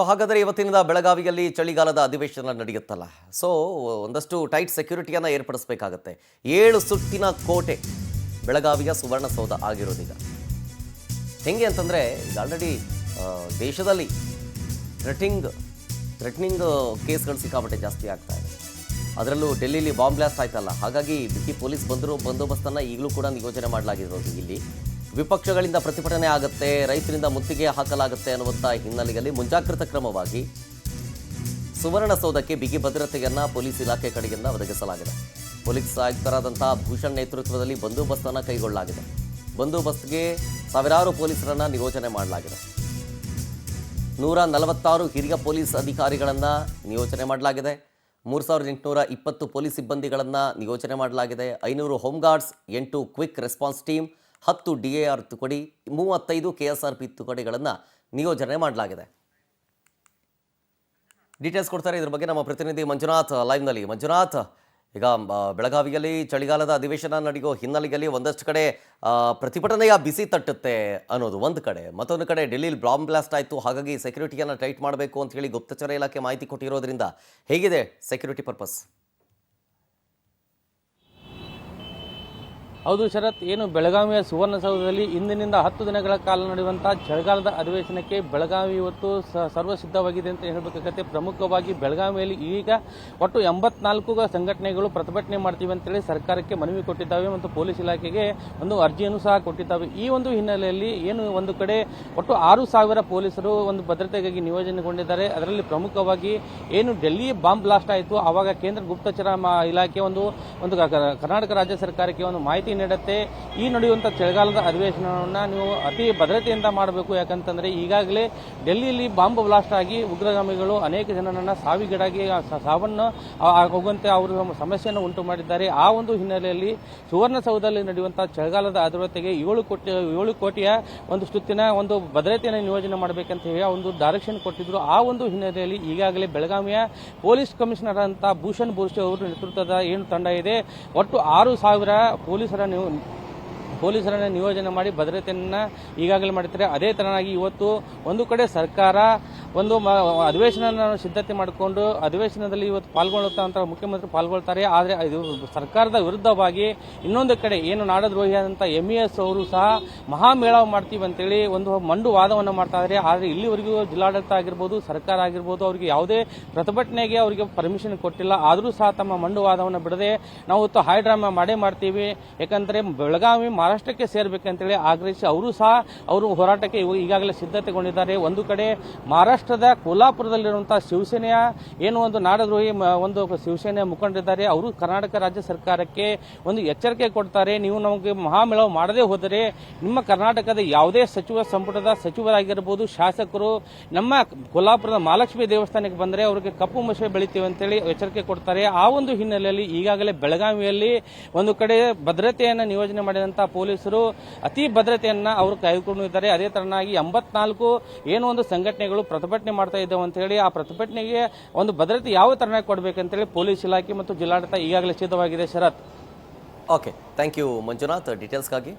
ಹಾಗಾದರೆ ಇವತ್ತಿನಿಂದ ಬೆಳಗಾವಿಯಲ್ಲಿ ಚಳಿಗಾಲದ ಅಧಿವೇಶನ ನಡೆಯುತ್ತಲ್ಲ. ಒಂದಷ್ಟು ಟೈಟ್ ಸೆಕ್ಯೂರಿಟಿಯನ್ನು ಏರ್ಪಡಿಸಬೇಕಾಗತ್ತೆ. 7 ಸುತ್ತಿನ ಕೋಟೆ ಬೆಳಗಾವಿಯ ಸುವರ್ಣಸೌಧ ಆಗಿರೋದೀಗ. ಹೆಂಗೆ ಅಂತಂದರೆ ಈಗ ಆಲ್ರೆಡಿ ದೇಶದಲ್ಲಿ ಥ್ರೆಟ್ನಿಂಗ್ ಕೇಸ್ಗಳು ಸಿಕ್ಕಾಪಟ್ಟೆ ಜಾಸ್ತಿ ಆಗ್ತಾ ಇದೆ. ಅದರಲ್ಲೂ ಡೆಲ್ಲಿಲಿ ಬಾಂಬ್ ಬ್ಲಾಸ್ಟ್ ಆಯ್ತಲ್ಲ, ಹಾಗಾಗಿ ಬಿಗಿ ಪೊಲೀಸ್ ಬಂದೋಬಸ್ತನ್ನು ಈಗಲೂ ಕೂಡ ನಿಯೋಜನೆ ಮಾಡಲಾಗಿರೋದು. ಇಲ್ಲಿ ವಿಪಕ್ಷಗಳಿಂದ ಪ್ರತಿಭಟನೆ ಆಗುತ್ತೆ, ರೈತರಿಂದ ಮುತ್ತಿಗೆ ಹಾಕಲಾಗುತ್ತೆ ಅನ್ನುವಂಥ ಹಿನ್ನೆಲೆಯಲ್ಲಿ ಮುಂಜಾಗ್ರತಾ ಕ್ರಮವಾಗಿ ಸುವರ್ಣಸೌಧಕ್ಕೆ ಬಿಗಿ ಭದ್ರತೆಯನ್ನು ಪೊಲೀಸ್ ಇಲಾಖೆ ಕಡೆಯಿಂದ ಒದಗಿಸಲಾಗಿದೆ. ಪೊಲೀಸ್ ಆಯುಕ್ತರಾದಂಥ ಭೂಷಣ್ ನೇತೃತ್ವದಲ್ಲಿ ಬಂದೋಬಸ್ತನ್ನು ಕೈಗೊಳ್ಳಲಾಗಿದೆ. ಬಂದೋಬಸ್ತ್ಗೆ ಸಾವಿರಾರು ಪೊಲೀಸರನ್ನು ನಿಯೋಜನೆ ಮಾಡಲಾಗಿದೆ. 146 ಹಿರಿಯ ಪೊಲೀಸ್ ಅಧಿಕಾರಿಗಳನ್ನು ನಿಯೋಜನೆ ಮಾಡಲಾಗಿದೆ. 3820 ಪೊಲೀಸ್ ಸಿಬ್ಬಂದಿಗಳನ್ನು ನಿಯೋಜನೆ ಮಾಡಲಾಗಿದೆ. 500 home guards, 8 quick response team, 10 DAR ತುಕಡಿ, 35 KSRP ತುಕಡಿಗಳನ್ನು ನಿಯೋಜನೆ ಮಾಡಲಾಗಿದೆ. ಡೀಟೇಲ್ಸ್ ಕೊಡ್ತಾರೆ ಇದ್ರ ಬಗ್ಗೆ ನಮ್ಮ ಪ್ರತಿನಿಧಿ ಮಂಜುನಾಥ್ ಲೈವ್ನಲ್ಲಿ. ಮಂಜುನಾಥ್, ಈಗ ಬೆಳಗಾವಿಯಲ್ಲಿ ಚಳಿಗಾಲದ ಅಧಿವೇಶನ ನಡೆಯೋ ಹಿನ್ನೆಲೆಯಲ್ಲಿ ಒಂದಷ್ಟು ಕಡೆ ಪ್ರತಿಭಟನೆಯ ಬಿಸಿ ತಟ್ಟುತ್ತೆ ಅನ್ನೋದು ಒಂದು ಕಡೆ, ಮತ್ತೊಂದು ಕಡೆ ಡೆಲ್ಲಿಲಿ ಬಾಂಬ್ ಬ್ಲಾಸ್ಟ್ ಆಯಿತು, ಹಾಗಾಗಿ ಸೆಕ್ಯೂರಿಟಿಯನ್ನು ಟೈಟ್ ಮಾಡಬೇಕು ಅಂತ ಹೇಳಿ ಗುಪ್ತಚರ ಇಲಾಖೆ ಮಾಹಿತಿ ಕೊಟ್ಟಿರೋದ್ರಿಂದ ಹೇಗಿದೆ ಸೆಕ್ಯೂರಿಟಿ ಪರ್ಪಸ್? ಹೌದು ಶರತ್, ಏನು ಬೆಳಗಾವಿಯ ಸುವರ್ಣಸೌಧದಲ್ಲಿ ಇಂದಿನಿಂದ 10 ದಿನಗಳ ಕಾಲ ನಡೆಯುವಂಥ ಚಳಿಗಾಲದ ಅಧಿವೇಶನಕ್ಕೆ ಬೆಳಗಾವಿ ಇವತ್ತು ಸರ್ವಸಿದ್ಧವಾಗಿದೆ ಅಂತ ಹೇಳಬೇಕಾಗತ್ತೆ. ಪ್ರಮುಖವಾಗಿ ಬೆಳಗಾವಿಯಲ್ಲಿ ಈಗ ಒಟ್ಟು 84 ಸಂಘಟನೆಗಳು ಪ್ರತಿಭಟನೆ ಮಾಡ್ತೀವಿ ಅಂತೇಳಿ ಸರ್ಕಾರಕ್ಕೆ ಮನವಿ ಕೊಟ್ಟಿದ್ದಾವೆ ಮತ್ತು ಪೊಲೀಸ್ ಇಲಾಖೆಗೆ ಒಂದು ಅರ್ಜಿಯನ್ನು ಸಹ ಕೊಟ್ಟಿದ್ದಾವೆ. ಈ ಒಂದು ಹಿನ್ನೆಲೆಯಲ್ಲಿ ಏನು ಒಂದು ಕಡೆ ಒಟ್ಟು 6000 ಪೊಲೀಸರು ಒಂದು ಭದ್ರತೆಗಾಗಿ ನಿಯೋಜನೆಗೊಂಡಿದ್ದಾರೆ. ಅದರಲ್ಲಿ ಪ್ರಮುಖವಾಗಿ ಏನು ಡೆಲ್ಲಿ ಬಾಂಬ್ ಬ್ಲಾಸ್ಟ್ ಆಯಿತು, ಆವಾಗ ಕೇಂದ್ರ ಗುಪ್ತಚರ ಇಲಾಖೆ ಒಂದು ಕರ್ನಾಟಕ ರಾಜ್ಯ ಸರ್ಕಾರಕ್ಕೆ ಒಂದು ಮಾಹಿತಿ ನೀಡುತ್ತೆ. ಈ ನಡೆಯುವಂಥ ಚಳಿಗಾಲದ ಅಧಿವೇಶನವನ್ನು ನೀವು ಅತಿ ಭದ್ರತೆಯಿಂದ ಮಾಡಬೇಕು. ಯಾಕಂತಂದ್ರೆ ಈಗಾಗಲೇ ಡೆಲ್ಲಿಯಲ್ಲಿ ಬಾಂಬ್ ಬ್ಲಾಸ್ಟ್ ಆಗಿ ಉಗ್ರಗಾಮಿಗಳು ಅನೇಕ ಜನರನ್ನ ಸಾವಿಗೀಡಾಗಿ ಸಾವನ್ನು ಹೋಗುವಂತೆ ಅವರು ಸಮಸ್ಯೆಯನ್ನು ಉಂಟು ಮಾಡಿದ್ದಾರೆ. ಆ ಒಂದು ಹಿನ್ನೆಲೆಯಲ್ಲಿ ಸುವರ್ಣಸೌಧದಲ್ಲಿ ನಡೆಯುವಂತಹ ಚಳಿಗಾಲದ ಅಧಿವೇಶನಕ್ಕೆ 7 ಕೋಟಿಯ ಒಂದು ಸುತ್ತಿನ ಒಂದು ಭದ್ರತೆಯನ್ನು ನಿಯೋಜನೆ ಮಾಡಬೇಕಂತ ಹೇಳಿ ಒಂದು ಡೈರೆಕ್ಷನ್ ಕೊಟ್ಟಿದ್ರು. ಆ ಒಂದು ಹಿನ್ನೆಲೆಯಲ್ಲಿ ಈಗಾಗಲೇ ಬೆಳಗಾವಿಯ ಪೊಲೀಸ್ ಕಮಿಷನರ್ ಅಂತ ಭೂಷಣ್ ಬೋರ್ಶೆ ಅವರ ನೇತೃತ್ವದ ಏನು ತಂಡ ಇದೆ, ಒಟ್ಟು 6000 ಪೊಲೀಸರನ್ನ ನಿಯೋಜನೆ ಮಾಡಿ ಭದ್ರತೆಯನ್ನ ಈಗಾಗಲೇ ಮಾಡಿದ್ದಾರೆ. ಅದೇ ತರನಾಗಿ ಇವತ್ತು ಒಂದು ಕಡೆ ಸರ್ಕಾರ ಒಂದು ಅಧಿವೇಶನ ಸಿದ್ಧತೆ ಮಾಡಿಕೊಂಡು ಅಧಿವೇಶನದಲ್ಲಿ ಇವತ್ತು ಪಾಲ್ಗೊಳ್ಳುತ್ತಾ ಮುಖ್ಯಮಂತ್ರಿ ಪಾಲ್ಗೊಳ್ತಾರೆ. ಆದರೆ ಇದು ಸರ್ಕಾರದ ವಿರುದ್ಧವಾಗಿ ಇನ್ನೊಂದು ಕಡೆ ಏನು ನಾಡದ್ರೋಹಿಯಾದಂಥ MES ಅವರು ಸಹ ಮಹಾಮೇಳಾವ್ ಮಾಡ್ತೀವಿ ಅಂತೇಳಿ ಒಂದು ಮಂಡು ವಾದವನ್ನು ಮಾಡ್ತಾ ಇದ್ದಾರೆ. ಆದರೆ ಇಲ್ಲಿವರೆಗೂ ಜಿಲ್ಲಾಡಳಿತ ಆಗಿರ್ಬೋದು, ಸರ್ಕಾರ ಆಗಿರ್ಬೋದು, ಅವರಿಗೆ ಯಾವುದೇ ಪ್ರತಿಭಟನೆಗೆ ಅವರಿಗೆ ಪರ್ಮಿಷನ್ ಕೊಟ್ಟಿಲ್ಲ. ಆದರೂ ಸಹ ತಮ್ಮ ಮಂಡು ವಾದವನ್ನು ಬಿಡದೆ ನಾವು ಇವತ್ತು ಹೈ ಡ್ರಾಮಾ ಮಾಡೇ ಮಾಡ್ತೀವಿ, ಯಾಕಂದ್ರೆ ಬೆಳಗಾವಿ ಮಹಾರಾಷ್ಟ್ರಕ್ಕೆ ಸೇರ್ಬೇಕಂತೇಳಿ ಆಗ್ರಹಿಸಿ ಅವರು ಹೋರಾಟಕ್ಕೆ ಈಗಾಗಲೇ ಸಿದ್ಧತೆಗೊಂಡಿದ್ದಾರೆ. ಒಂದು ಕಡೆ ಮಹಾರಾಷ್ಟ್ರದ ಕೋಲ್ಹಾಪುರದಲ್ಲಿರುವಂತಹ ಶಿವಸೇನೆಯ ಏನು ಒಂದು ನಾಡದ್ರೋಹಿ ಒಂದು ಶಿವಸೇನೆಯ ಮುಖಂಡರಿದ್ದಾರೆ, ಅವರು ಕರ್ನಾಟಕ ರಾಜ್ಯ ಸರ್ಕಾರಕ್ಕೆ ಒಂದು ಎಚ್ಚರಿಕೆ ಕೊಡ್ತಾರೆ. ನೀವು ನಮಗೆ ಮಹಾಮೇಳಾವ್ ಮಾಡದೇ ಹೋದರೆ ನಿಮ್ಮ ಕರ್ನಾಟಕದ ಯಾವುದೇ ಸಚಿವ ಸಂಪುಟದ ಸಚಿವರಾಗಿರಬಹುದು, ಶಾಸಕರು ನಮ್ಮ ಕೋಲ್ಹಾಪುರದ ಮಹಾಲಕ್ಷ್ಮಿ ದೇವಸ್ಥಾನಕ್ಕೆ ಬಂದರೆ ಅವರಿಗೆ ಕಪ್ಪು ಮಸೆ ಬೆಳಿತೀವಿ ಅಂತೇಳಿ ಎಚ್ಚರಿಕೆ ಕೊಡ್ತಾರೆ. ಆ ಒಂದು ಹಿನ್ನೆಲೆಯಲ್ಲಿ ಈಗಾಗಲೇ ಬೆಳಗಾವಿಯಲ್ಲಿ ಒಂದು ಕಡೆ ಭದ್ರತೆಯನ್ನು ನಿಯೋಜನೆ ಮಾಡಿದಂತಹ ಪೊಲೀಸರು ಅತಿ ಭದ್ರತೆಯನ್ನ ಅವರು ಕಾಯ್ದುಕೊಂಡಿದ್ದಾರೆ. ಅದೇ ತರನಾಗಿ 84 ಏನು ಒಂದು ಸಂಘಟನೆಗಳು ಪ್ರತಿಭಟನೆ ಮಾಡ್ತಾ ಇದ್ದಾವೆ ಅಂತ ಹೇಳಿ ಆ ಪ್ರತಿಭಟನೆಗೆ ಒಂದು ಭದ್ರತೆ ಯಾವ ತರನಾಗಿ ಕೊಡಬೇಕಂತೇಳಿ ಪೊಲೀಸ್ ಇಲಾಖೆ ಮತ್ತು ಜಿಲ್ಲಾಡಳಿತ ಈಗಾಗಲೇ ಸಿದ್ಧವಾಗಿದೆ. ಶರತ್, ಓಕೆ, ಥ್ಯಾಂಕ್ ಯು ಮಂಜುನಾಥ್ ಡೀಟೇಲ್ಸ್ಗಾಗಿ.